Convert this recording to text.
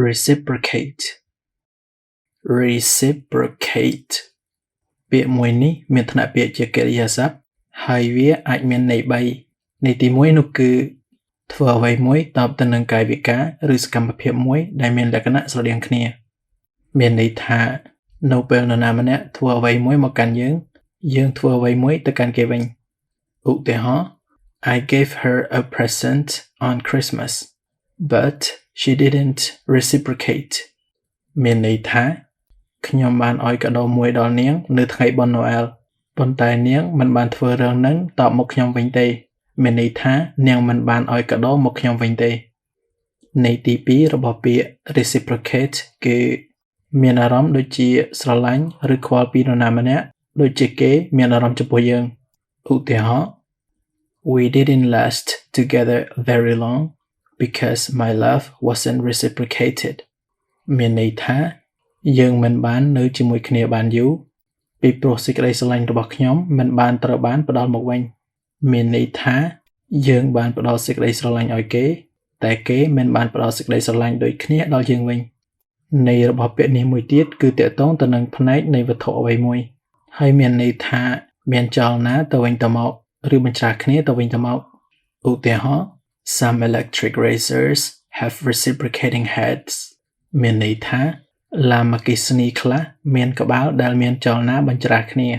reciprocate reciprocate ពាក្យមួយនេះមានឋានៈពាក្យជាកិរិយាសព្ទហើយវាអាចមានន័យ3ន័យទី1នោះគឺធ្វើអ្វីមួយតបទៅនឹងកាយវិការឬសកម្មភាពមួយដែលមានលក្ខណៈស្រដៀងគ្នាមានន័យថានៅពេលនរណាម្នាក់ធ្វើអ្វីមួយមកកាន់យើងធ្វើអ្វីមួយទៅកាន់គេវិញឧទាហរណ៍ I gave her a present on Christmas but she didn't reciprocate មានន័យថាខ្ញុំបានឲ្យកាដូមួយដល់នាងនៅថ្ងៃបុណ្យណូអែលប៉ុន្តែនាងមិនបានធ្វើរឿងហ្នឹងតបមកខ្ញុំវិញទេមានន័យថានាងមិនបានឲ្យកាដូមកខ្ញុំវិញទេន័យទី2របស់ពាក្យ reciprocate គឺមានអារម្មណ៍ដូចជាស្រឡាញ់ឬខ្វល់ពីនរណាម្នាក់ដូចជាគេមានអារម្មណ៍ចំពោះយើងឧទាហរណ៍ We didn't last together very long because my love wasn't reciprocated មានន័យថាយើងមិនបាននៅជាមួយគ្នាបានយូរពីព្រោះសេចក្តីស្រឡាញ់របស់ខ្ញុំមិនបានត្រូវបានផ្ដល់មកវិញមានន័យថាយើងបានផ្ដល់សេចក្តីស្រឡាញ់ឲ្យគេតែគេមិនបានផ្ដល់សេចក្តីស្រឡាញ់ដូចគ្នាដល់យើងវិញន័យរបស់ពាក្យនេះមួយទៀតគឺតាក់ទងទៅនឹងផ្នែកនៃវត្ថុអ្វីមួយហើយមានន័យថាមានចលនាទៅវិញទៅមកឬបញ្ច្រាស់គ្នាទៅវិញទៅមកឧទាហរណ៍ Some electric razors have reciprocating heads មានន័យថាឡាម៉ាគីសនីខ្លះមានក្បាលដែលមានចលនាបញ្ច្រាស់គ្នា